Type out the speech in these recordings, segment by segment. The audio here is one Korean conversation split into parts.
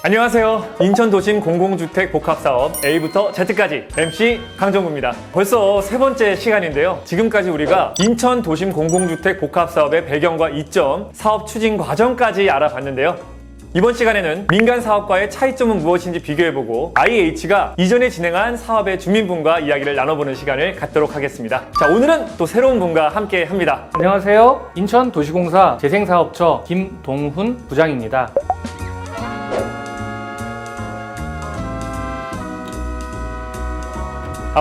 안녕하세요. 인천도심 공공주택 복합사업 A부터 Z까지 MC 강정구입니다. 벌써 세 번째 시간인데요. 지금까지 우리가 인천도심 공공주택 복합사업의 배경과 이점, 사업 추진 과정까지 알아봤는데요. 이번 시간에는 민간 사업과의 차이점은 무엇인지 비교해보고 IH가 이전에 진행한 사업의 주민분과 이야기를 나눠보는 시간을 갖도록 하겠습니다. 자, 오늘은 또 새로운 분과 함께 합니다. 안녕하세요. 인천도시공사 재생사업처 김동훈 부장입니다.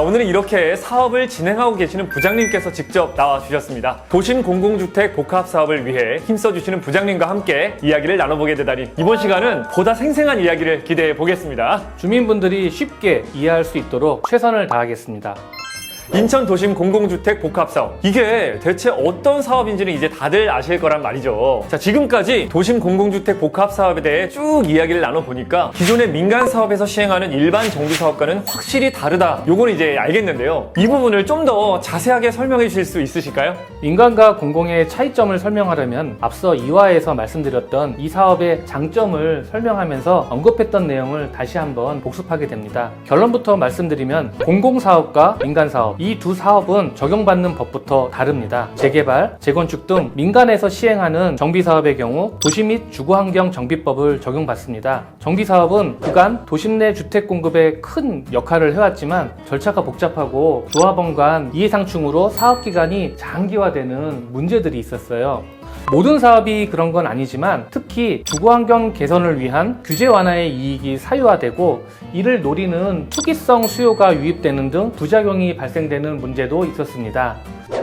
오늘은 이렇게 사업을 진행하고 계시는 부장님께서 직접 나와주셨습니다. 도심 공공주택 복합사업을 위해 힘써주시는 부장님과 함께 이야기를 나눠보게 되다니 이번 시간은 보다 생생한 이야기를 기대해 보겠습니다. 주민분들이 쉽게 이해할 수 있도록 최선을 다하겠습니다. 인천 도심 공공주택 복합사업, 이게 대체 어떤 사업인지는 이제 다들 아실 거란 말이죠. 자, 지금까지 도심 공공주택 복합사업에 대해 쭉 이야기를 나눠보니까 기존의 민간 사업에서 시행하는 일반 정비사업과는 확실히 다르다, 요거는 이제 알겠는데요. 이 부분을 좀 더 자세하게 설명해 주실 수 있으실까요? 민간과 공공의 차이점을 설명하려면 앞서 2화에서 말씀드렸던 이 사업의 장점을 설명하면서 언급했던 내용을 다시 한번 복습하게 됩니다. 결론부터 말씀드리면 공공사업과 민간사업, 이 두 사업은 적용받는 법부터 다릅니다. 재개발, 재건축 등 민간에서 시행하는 정비사업의 경우 도시 및 주거환경 정비법을 적용받습니다. 정비사업은 그간 도심 내 주택 공급에 큰 역할을 해왔지만 절차가 복잡하고 조합원 간 이해상충으로 사업기간이 장기화되는 문제들이 있었어요. 모든 사업이 그런 건 아니지만 특히 주거환경 개선을 위한 규제 완화의 이익이 사유화되고 이를 노리는 투기성 수요가 유입되는 등 부작용이 발생되는 문제도 있었습니다.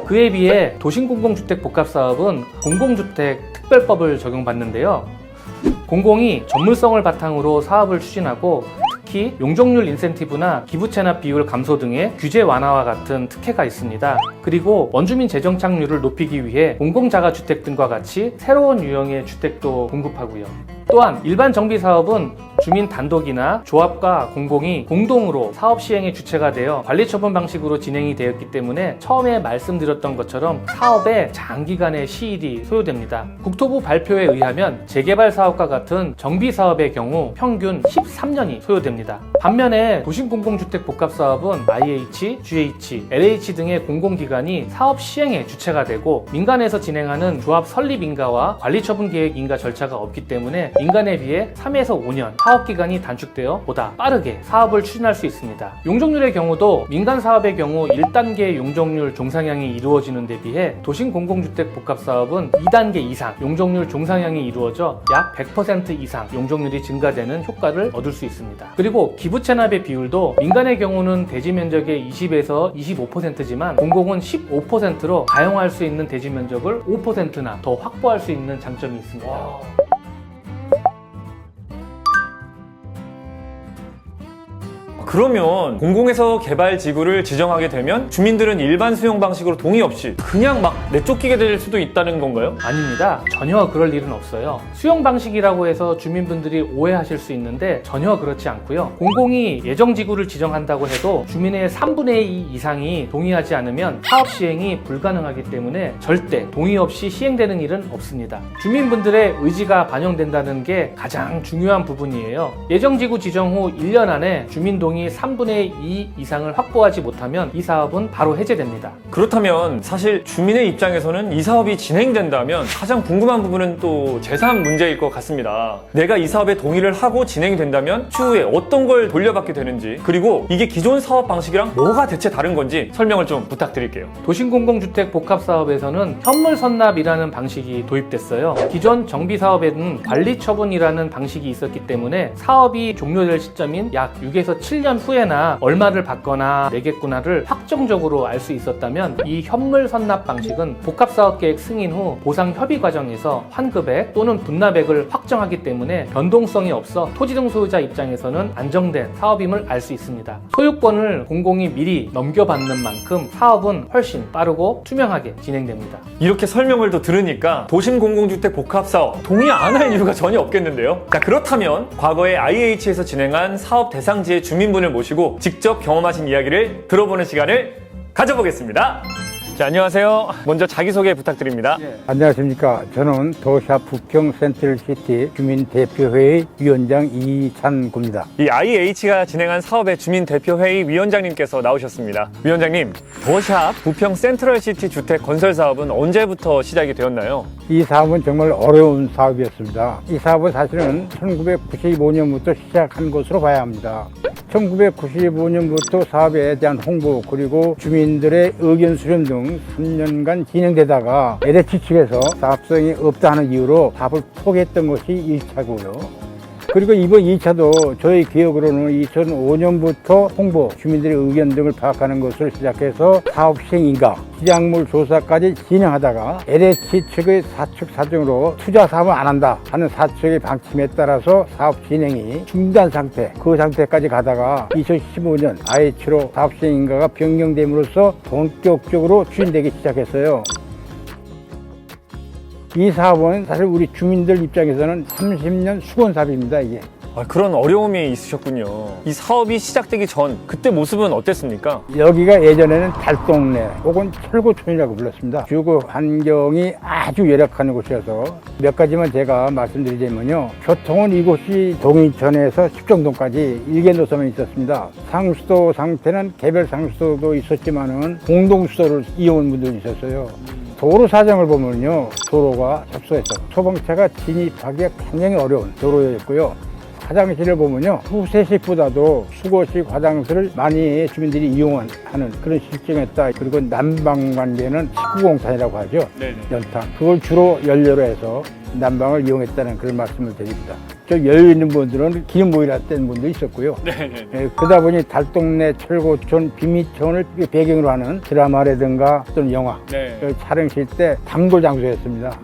그에 비해 도심공공주택 복합사업은 공공주택 특별법을 적용받는데요. 공공이 전문성을 바탕으로 사업을 추진하고 특히 용적률 인센티브나 기부채납 비율 감소 등의 규제 완화와 같은 특혜가 있습니다. 그리고 원주민 재정 착률을 높이기 위해 공공자가주택 등과 같이 새로운 유형의 주택도 공급하고요. 또한 일반 정비사업은 주민 단독이나 조합과 공공이 공동으로 사업 시행의 주체가 되어 관리처분 방식으로 진행이 되었기 때문에 처음에 말씀드렸던 것처럼 사업에 장기간의 시일이 소요됩니다. 국토부 발표에 의하면 재개발 사업과 같은 정비사업의 경우 평균 13년이 소요됩니다. 반면에 도심공공주택 복합사업은 IH, GH, LH 등의 공공기관이 사업 시행의 주체가 되고 민간에서 진행하는 조합 설립 인가와 관리처분 계획 인가 절차가 없기 때문에 민간에 비해 3에서 5년 사업기간이 단축되어 보다 빠르게 사업을 추진할 수 있습니다. 용적률의 경우도 민간 사업의 경우 1단계 용적률 종상향이 이루어지는 데 비해 도심공공주택 복합사업은 2단계 이상 용적률 종상향이 이루어져 약 100% 이상 용적률이 증가되는 효과를 얻을 수 있습니다. 그리고 기부채납의 비율도 민간의 경우는 대지면적의 20에서 25%지만 공공은 15%로 가용할 수 있는 대지면적을 5%나 더 확보할 수 있는 장점이 있습니다. 그러면 공공에서 개발 지구를 지정하게 되면 주민들은 일반 수용 방식으로 동의 없이 그냥 막 내쫓기게 될 수도 있다는 건가요? 아닙니다. 전혀 그럴 일은 없어요. 수용 방식이라고 해서 주민분들이 오해하실 수 있는데 전혀 그렇지 않고요. 공공이 예정지구를 지정한다고 해도 주민의 3분의 2 이상이 동의하지 않으면 사업 시행이 불가능하기 때문에 절대 동의 없이 시행되는 일은 없습니다. 주민분들의 의지가 반영된다는 게 가장 중요한 부분이에요. 예정지구 지정 후 1년 안에 주민 동의 3분의 2 이상을 확보하지 못하면 이 사업은 바로 해제됩니다. 그렇다면 사실 주민의 입장에서는 이 사업이 진행된다면 가장 궁금한 부분은 또 재산 문제일 것 같습니다. 내가 이 사업에 동의를 하고 진행이 된다면 추후에 어떤 걸 돌려받게 되는지, 그리고 이게 기존 사업 방식이랑 뭐가 대체 다른 건지 설명을 좀 부탁드릴게요. 도심공공주택 복합사업에서는 현물선납이라는 방식이 도입됐어요. 기존 정비사업에는 관리처분이라는 방식이 있었기 때문에 사업이 종료될 시점인 약 6에서 7년 후에나 얼마를 받거나 내겠구나를 확정적으로 알 수 있었다면 이 현물선납 방식은 복합사업계획 승인 후 보상 협의 과정에서 환급액 또는 분납액을 확정하기 때문에 변동성이 없어 토지 등 소유자 입장에서는 안정된 사업임을 알 수 있습니다. 소유권을 공공이 미리 넘겨받는 만큼 사업은 훨씬 빠르고 투명하게 진행됩니다. 이렇게 설명을 또 들으니까 도심공공주택 복합사업 동의 안 할 이유가 전혀 없겠는데요. 자, 그렇다면 과거에 IH에서 진행한 사업 대상지의 주민분을 모시고 직접 경험하신 이야기를 들어보는 시간을 가져보겠습니다. 자, 안녕하세요. 먼저 자기소개 부탁드립니다. 안녕하십니까. 저는 도시아 부평 센트럴시티 주민대표회의 위원장 이찬구입니다. 이 IH가 진행한 사업의 주민대표회의 위원장님께서 나오셨습니다. 위원장님, 더샵 부평 센트럴시티 주택 건설 사업은 언제부터 시작이 되었나요? 이 사업은 정말 어려운 사업이었습니다. 이 사업은 사실은 1995년부터 시작한 것으로 봐야 합니다. 1995년부터 사업에 대한 홍보 그리고 주민들의 의견 수렴 등 3년간 진행되다가 LH 측에서 사업성이 없다 하는 이유로 사업을 포기했던 것이 1차고요. 그리고 이번 2차도 저희 기억으로는 2005년부터 홍보, 주민들의 의견 등을 파악하는 것을 시작해서 사업 시행인가, 시장물 조사까지 진행하다가 LH 측의 사측 사정으로 투자 사업은 안 한다 하는 사측의 방침에 따라서 사업 진행이 중단 상태, 그 상태까지 가다가 2015년 IH로 사업 시행인가가 변경됨으로써 본격적으로 추진되기 시작했어요. 이 사업은 사실 우리 주민들 입장에서는 30년 수건 사업입니다, 이게. 그런 어려움이 있으셨군요. 이 사업이 시작되기 전 그때 모습은 어땠습니까? 여기가 예전에는 달동네 혹은 철고촌이라고 불렀습니다. 주거 환경이 아주 열악한 곳이어서 몇 가지만 제가 말씀드리자면요. 교통은 이곳이 동인천에서 십정동까지 일개 노선만 있었습니다. 상수도 상태는 개별 상수도도 있었지만은 공동수도를 이용한 분들이 있었어요. 도로 사정을 보면요, 도로가 협소해서 소방차가 진입하기가 굉장히 어려운 도로였고요. 화장실을 보면요, 후세식보다도 수거식 화장실을 많이 주민들이 이용하는 그런 실정이었다. 그리고 난방 관계는 식구공탄이라고 하죠. 연탄. 그걸 주로 연료로 해서 난방을 이용했다는 그런 말씀을 드립니다. 저 여유 있는 분들은 기름 보일러 뗀 분도 있었고요. 그러다 보니 달동네 철고촌 비미촌을 배경으로 하는 드라마라든가 또는 영화 촬영실 때 단골 장소였습니다.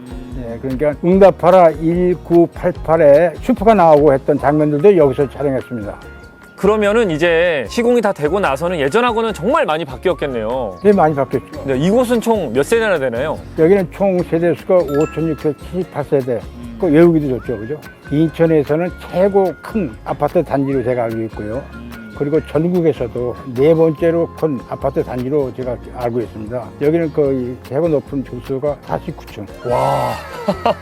그러니까 응답하라 1988에 슈퍼가 나오고 했던 장면들도 여기서 촬영했습니다. 그러면은 이제 시공이 다 되고 나서는 예전하고는 정말 많이 바뀌었겠네요. 네, 많이 바뀌었죠. 네, 이곳은 총 몇 세대나 되나요? 여기는 총 세대수가 5,678세대. 그 외우기도 좋죠, 그죠? 인천에서는 최고 큰 아파트 단지로 제가 알고 있고요. 그리고 전국에서도 네 번째로 큰 아파트 단지로 제가 알고 있습니다. 여기는 거의 최고 높은 주수가 49층. 와.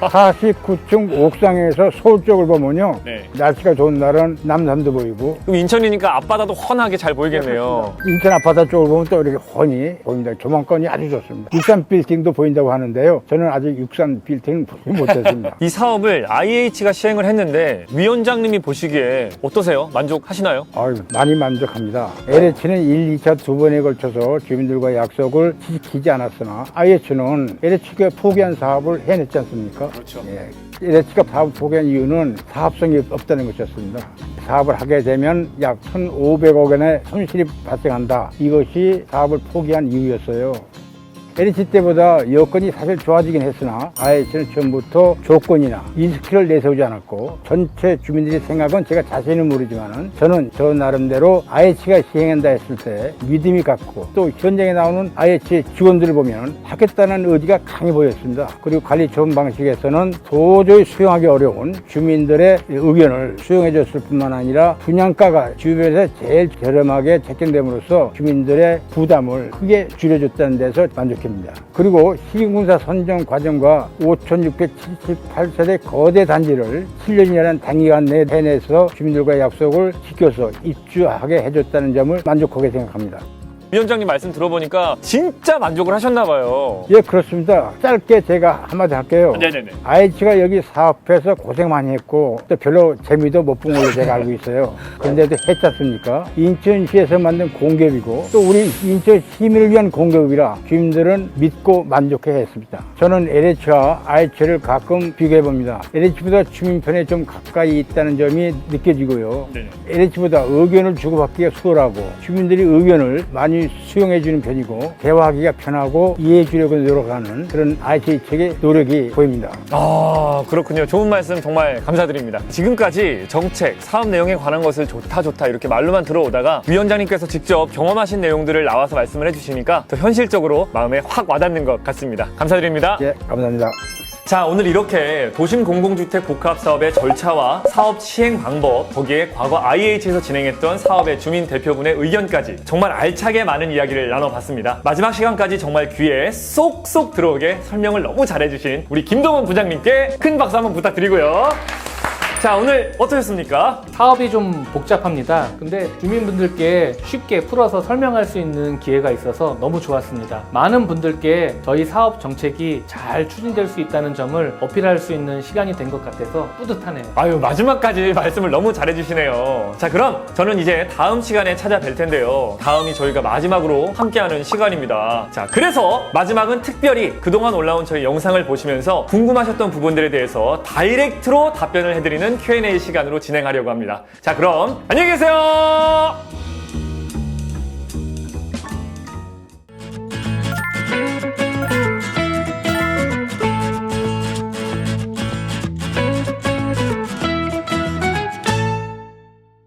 49층 옥상에서 서울 쪽을 보면요. 날씨가 좋은 날은 남산도 보이고. 그럼 인천이니까 앞바다도 훤하게 잘 보이겠네요. 인천 아파트 쪽을 보면 또 이렇게 훤히 보입니다. 조망권이 아주 좋습니다. 육산 빌딩도 보인다고 하는데요. 저는 아직 육산 빌딩은 보지 못했습니다. 이 사업을 IH가 시행을 했는데 위원장님이 보시기에 어떠세요? 만족하시나요? 많이 만족합니다. LH는 1, 2차 두 번에 걸쳐서 주민들과 약속을 지키지 않았으나 IH는 LH가 포기한 사업을 해냈지 않습니까? 그렇죠. LH가 사업을 포기한 이유는 사업성이 없다는 것이었습니다. 사업을 하게 되면 약 1,500억 원의 손실이 발생한다. 이것이 사업을 포기한 이유였어요. LH 때보다 여건이 사실 좋아지긴 했으나 IH는 처음부터 조건이나 리스크를 내세우지 않았고 전체 주민들의 생각은 제가 자세히는 모르지만은 저는 저 나름대로 IH가 시행한다 했을 때 믿음이 갔고 또 현장에 나오는 IH 직원들을 보면 하겠다는 의지가 강해 보였습니다. 그리고 관리 처분 방식에서는 도저히 수용하기 어려운 주민들의 의견을 수용해 줬을 뿐만 아니라 분양가가 주변에서 제일 저렴하게 책정됨으로써 주민들의 부담을 크게 줄여줬다는 데서 만족합니다. 그리고 시공사 선정 과정과 5,678세대 거대 단지를 7년이라는 단기간 내에 해내서 주민들과 약속을 지켜서 입주하게 해줬다는 점을 만족하게 생각합니다. 위원장님 말씀 들어보니까 진짜 만족을 하셨나 봐요. 예, 그렇습니다. 짧게 제가 한마디 할게요. 네네네. IH가 여기 사업해서 고생 많이 했고 또 별로 재미도 못 본 걸로 제가 알고 있어요. 그런데도 했지 않습니까? 인천시에서 만든 공기업이고 또 우리 인천 시민을 위한 공기업이라 주민들은 믿고 만족해 했습니다. 저는 LH와 IH를 가끔 비교해 봅니다. LH보다 주민 편에 좀 가까이 있다는 점이 느껴지고요. LH보다 의견을 주고받기가 수월하고 주민들이 의견을 많이 수용해주는 편이고 대화하기가 편하고 이해해주려고 노력하는 그런 IH 측의 노력이 보입니다. 그렇군요. 좋은 말씀 정말 감사드립니다. 지금까지 정책, 사업 내용에 관한 것을 좋다 이렇게 말로만 들어오다가 위원장님께서 직접 경험하신 내용들을 나와서 말씀을 해주시니까 더 현실적으로 마음에 확 와닿는 것 같습니다. 감사드립니다. 예, 감사합니다. 자, 오늘 이렇게 도심 공공주택 복합 사업의 절차와 사업 시행 방법, 거기에 과거 IH에서 진행했던 사업의 주민 대표분의 의견까지 정말 알차게 많은 이야기를 나눠봤습니다. 마지막 시간까지 정말 귀에 쏙쏙 들어오게 설명을 너무 잘해주신 우리 김동훈 부장님께 큰 박수 한번 부탁드리고요. 자, 오늘 어떠셨습니까? 사업이 좀 복잡합니다. 근데 주민분들께 쉽게 풀어서 설명할 수 있는 기회가 있어서 너무 좋았습니다. 많은 분들께 저희 사업 정책이 잘 추진될 수 있다는 점을 어필할 수 있는 시간이 된 것 같아서 뿌듯하네요. 아유, 마지막까지 말씀을 너무 잘해주시네요. 자, 그럼 저는 이제 다음 시간에 찾아뵐 텐데요. 다음이 저희가 마지막으로 함께하는 시간입니다. 자, 그래서 마지막은 특별히 그동안 올라온 저희 영상을 보시면서 궁금하셨던 부분들에 대해서 다이렉트로 답변을 해드리는 Q&A 시간으로 진행하려고 합니다. 자, 그럼 안녕히 계세요.